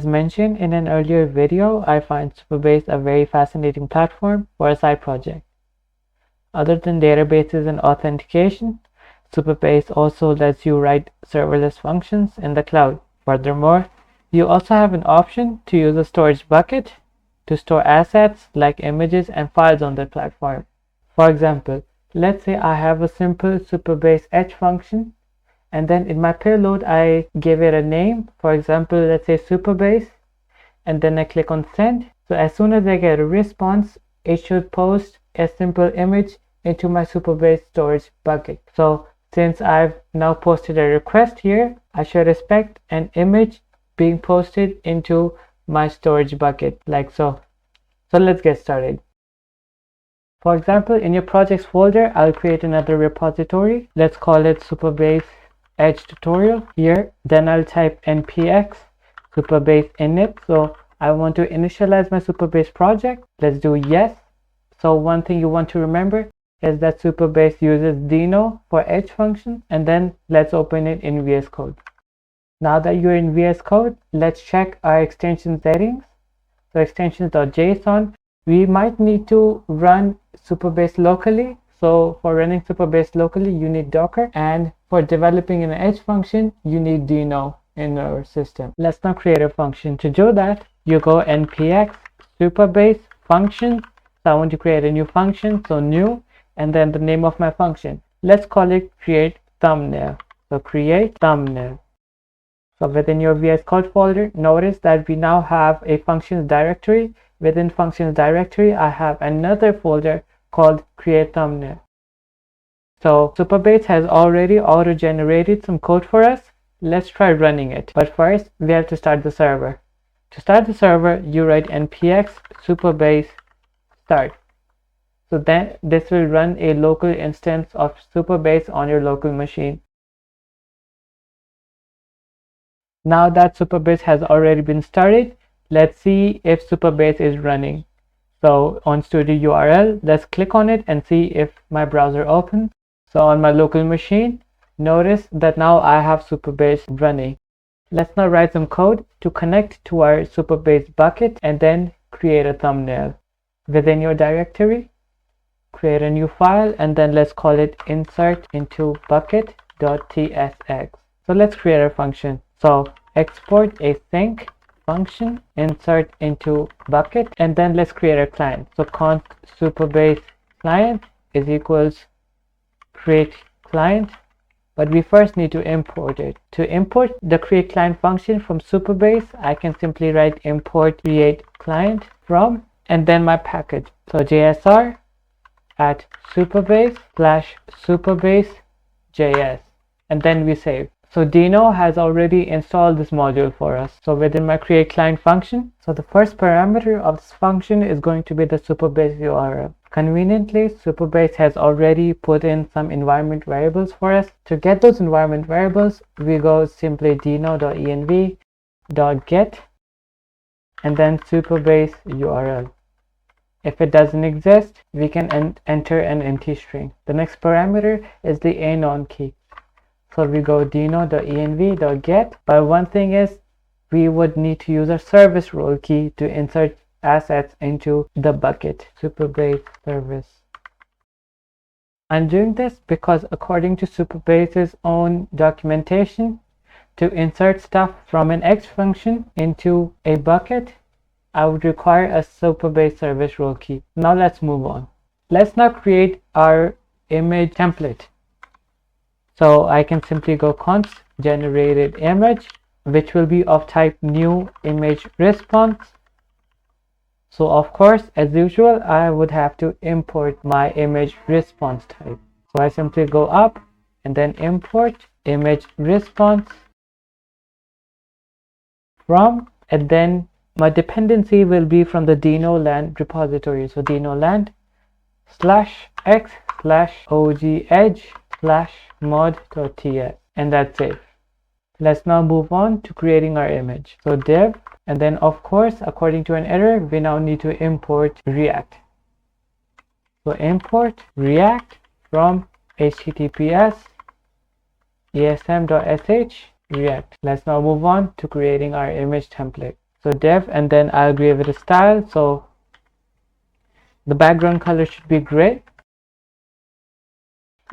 As mentioned in an earlier video, I find Supabase a very fascinating platform for a side project. Other than databases and authentication, Supabase also lets you write serverless functions in the cloud. Furthermore, you also have an option to use a storage bucket to store assets like images and files on the platform. For example, let's say I have a simple Supabase Edge function, and then in my payload I give it a name. For example, let's say Supabase, and then I click on send. So as soon as I get a response, it should post a simple image into my Supabase storage bucket. So since I've now posted a request here, I should expect an image being posted into my storage bucket like so. So let's get started. For example, in your projects folder, I'll create another repository. Let's call it Supabase Edge tutorial here. Then I'll type npx Supabase init. So I want to initialize my Supabase project. Let's do yes. So one thing you want to remember is that Supabase uses Deno for Edge function, and then let's open it in VS Code. Now that you're in VS Code, let's check our extension settings. So extensions.json, we might need to run Supabase locally. So for running Supabase locally, you need Docker, and for developing an Edge function, you need Deno in our system. Let's now create a function. To do that, you go npx Supabase function. So I want to create a new function, so new, and then the name of my function. Let's call it create thumbnail. So create thumbnail. So within your VS Code folder, notice that we now have a functions directory. Within functions directory, I have another folder called create thumbnail. So Supabase has already auto-generated some code for us. Let's try running it. But first, we have to start the server. To start the server, you write npx Supabase start. So then this will run a local instance of Supabase on your local machine. Now that Supabase has already been started, let's see if Supabase is running. So on studio URL, let's click on it and see if my browser opens. So on my local machine, notice that now I have Supabase running. Let's now write some code to connect to our Supabase bucket and then create a thumbnail. Within your directory, create a new file, and then let's call it insert into bucket.tsx. So let's create a function. So export async function, insert into bucket, and then let's create a client. So const Supabase client is equals create client, but we first need to import it. To import the create client function from Supabase, I can simply write import create client from, and then my package. So JSR at Supabase/Supabase.js, and then we save. So Deno has already installed this module for us. So within my create client function, so the first parameter of this function is going to be the Supabase URL. Conveniently, Supabase has already put in some environment variables for us. To get those environment variables, we go simply deno.env.get and then Supabase URL. If it doesn't exist, we can enter an empty string. The next parameter is the anon key. So we go deno.env.get, but one thing is we would need to use a service role key to insert assets into the bucket, Supabase service. I'm doing this because according to Supabase's own documentation, to insert stuff from an Edge function into a bucket, I would require a Supabase service role key. Now let's move on. Let's now create our image template. So I can simply go const generated image, which will be of type new image response. So of course, as usual, I would have to import my image response type. So I simply go up and then import image response from, and then my dependency will be from the Deno land repository. So Deno land /x/ogedge/mod.ts, and that's it. Let's now move on to creating our image. So div, and then of course, according to an error, we now need to import React. So import React from https esm.sh React. Let's now move on to creating our image template. So div, and then I'll give it a style. So the background color should be gray.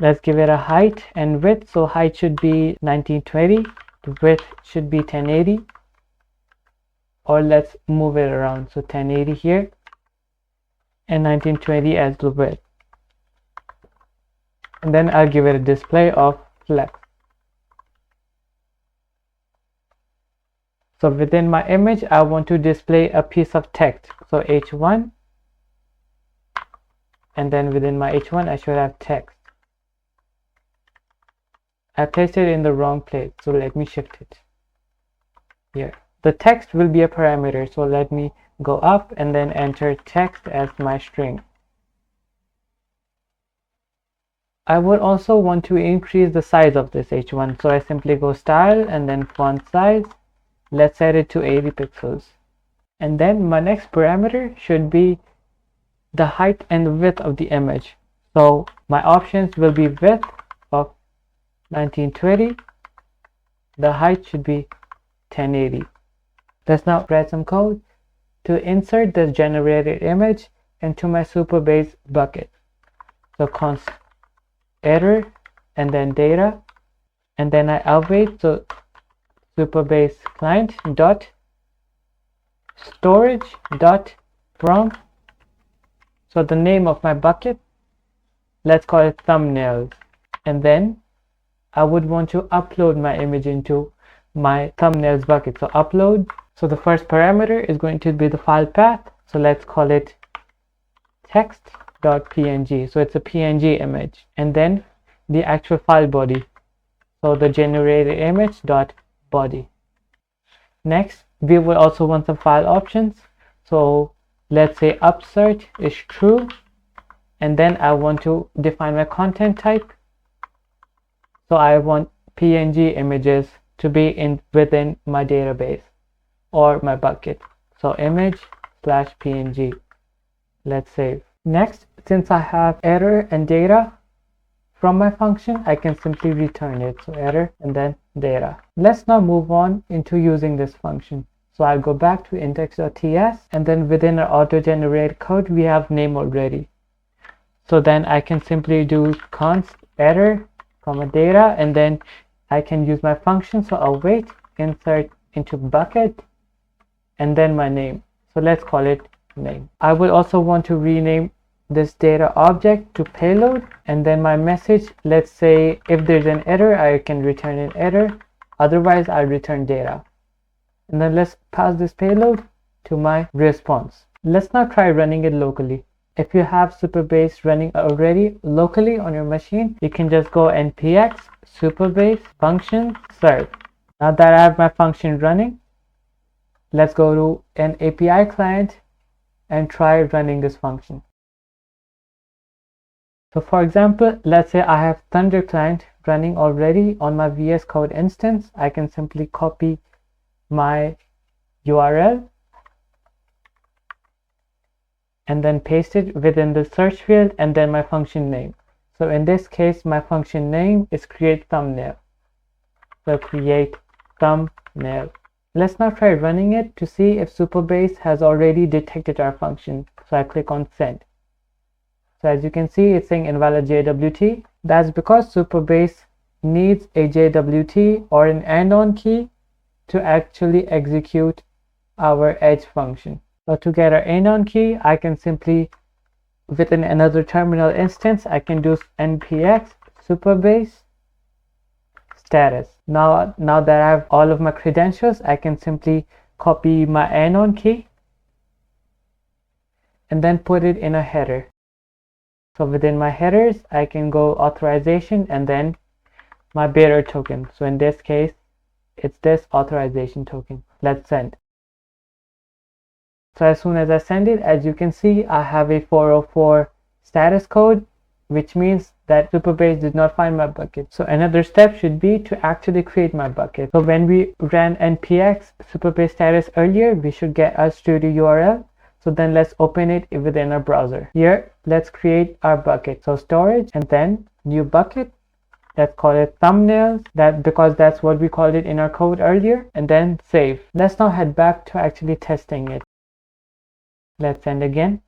Let's give it a height and width. So height should be 1920, the width should be 1080, or let's move it around. So 1080 here and 1920 as the width. And then I'll give it a display of flex. So within my image, I want to display a piece of text. So h1, and then within my h1, I should have text. I placed it in the wrong place, so let me shift it here. The text will be a parameter, so let me go up and then enter text as my string. I would also want to increase the size of this h1, so I simply go style and then font size. Let's set it to 80 pixels. And then my next parameter should be the height and width of the image. So my options will be width of 1920. The height should be 1080. Let's now write some code to insert this generated image into my Supabase bucket. So const error and then data, and then I await. So Supabase client dot storage dot from, so the name of my bucket, let's call it thumbnails, and then I would want to upload my image into my thumbnails bucket. So upload. So the first parameter is going to be the file path, so let's call it text.png. So it's a png image, and then the actual file body, so the generated image dot body. Next, we will also want some file options. So let's say upsert is true, and then I want to define my content type. So I want png images to be within my database or my bucket. So image/png. Let's save. Next, since I have error and data from my function, I can simply return it. So error and then data. Let's now move on into using this function. So I'll go back to index.ts, and then within our auto-generated code, we have name already. So then I can simply do const error comma data, and then I can use my function. So await insert into bucket and then my name. So let's call it name. I will also want to rename this data object to payload, and then my message, let's say if there's an error, I can return an error, otherwise I'll return data. And then let's pass this payload to my response. Let's now try running it locally. If you have Supabase running already locally on your machine, you can just go npx Supabase function serve. Now that I have my function running, let's go to an API client and try running this function. So for example, let's say I have Thunder client running already on my VS Code instance. I can simply copy my URL and then paste it within the search field and then my function name. So in this case, my function name is create thumbnail. So create thumbnail. Let's now try running it to see if Supabase has already detected our function. So I click on send. So as you can see, it's saying invalid JWT. That's because Supabase needs a JWT or an and-on key to actually execute our edge function. So to get our and-on key, I can simply, within another terminal instance, I can do npx Supabase status. Now that I have all of my credentials, I can simply copy my and-on key and then put it in a header. So within my headers, I can go authorization and then my bearer token. So in this case, it's this authorization token. Let's send. So as soon as I send it, as you can see, I have a 404 status code, which means that Supabase did not find my bucket. So another step should be to actually create my bucket. So when we ran npx Supabase status earlier, we should get our studio URL. So then let's open it within our browser. Here, let's create our bucket. So storage and then new bucket let's call it thumbnails, because that's what we called it in our code earlier, and then save. Let's now head back to actually testing it. Let's send again.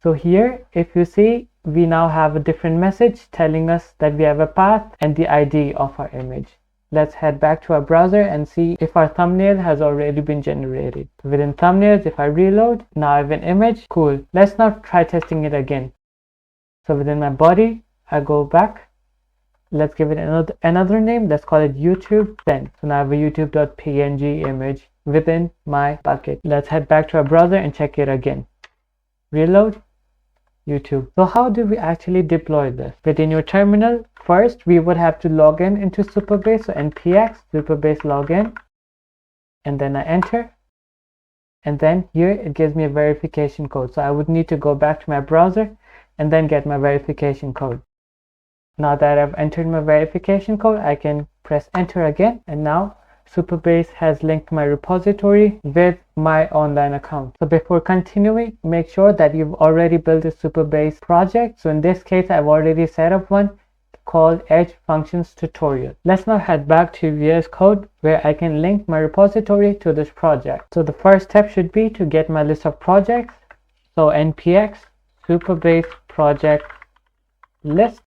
So here, if you see, we now have a different message telling us that we have a path and the ID of our image. Let's head back to our browser and see if our thumbnail has already been generated. Within thumbnails, if I reload, now I have an image. Cool. Let's now try testing it again. So within my body, I go back. Let's give it another name. Let's call it YouTube. Then, so now I have a youtube.png image within my bucket. Let's head back to our browser and check it again. Reload. YouTube. So how do we actually deploy this? Within your terminal, first we would have to log in into Supabase. So npx Supabase login, and then I enter, and then here it gives me a verification code. So I would need to go back to my browser and then get my verification code. Now that I've entered my verification code, I can press enter again, and now Supabase has linked my repository with my online account. So before continuing, make sure that you've already built a Supabase project. So in this case, I've already set up one called Edge Functions Tutorial. Let's now head back to VS Code, where I can link my repository to this project. So the first step should be to get my list of projects. So npx Supabase project list.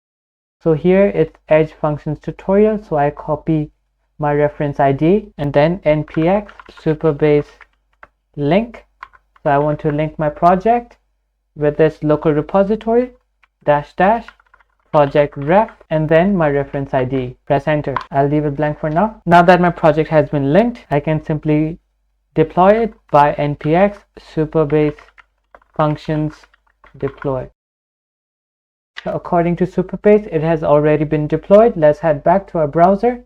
So here it's Edge Functions Tutorial. So I copy my reference ID and then npx Supabase link. So I want to link my project with this local repository -- project ref and then my reference ID. Press enter. I'll leave it blank for now. Now that my project has been linked, I can simply deploy it by npx Supabase functions deploy. So according to Supabase, it has already been deployed. Let's head back to our browser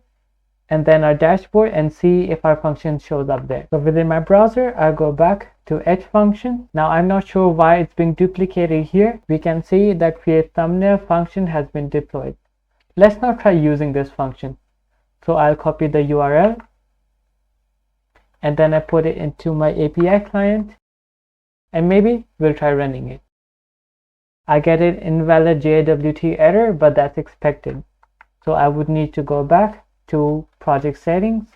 and then our dashboard and see if our function shows up there. So within my browser, I'll go back to Edge function. Now I'm not sure why it's being duplicated here. We can see that create thumbnail function has been deployed. Let's now try using this function. So I'll copy the URL and then I put it into my API client, and maybe we'll try running it. I get an invalid JWT error, but that's expected. So I would need to go back to project settings,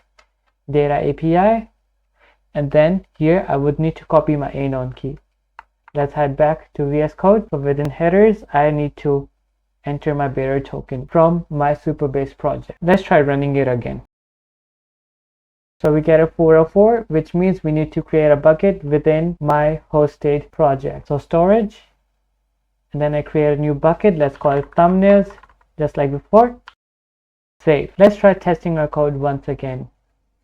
data API, and then here I would need to copy my anon key. Let's head back to VS Code. So within headers, I need to enter my bearer token from my Supabase project. Let's try running it again. So we get a 404, which means we need to create a bucket within my hosted project. So storage, and then I create a new bucket. Let's call it thumbnails, just like before. Save. Let's try testing our code once again.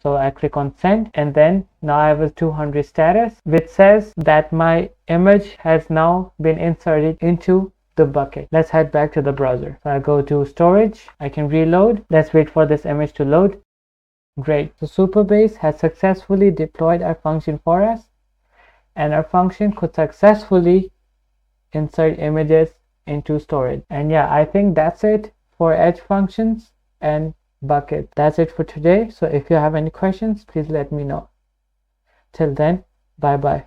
So I click on send, and then now I have a 200 status, which says that my image has now been inserted into the bucket. Let's head back to the browser. So I go to storage. I can reload. Let's wait for this image to load. Great. So Supabase has successfully deployed our function for us, and our function could successfully insert images into storage. And yeah, I think that's it for Edge functions and bucket. That's it for today. So if you have any questions, please let me know. Till then, bye bye.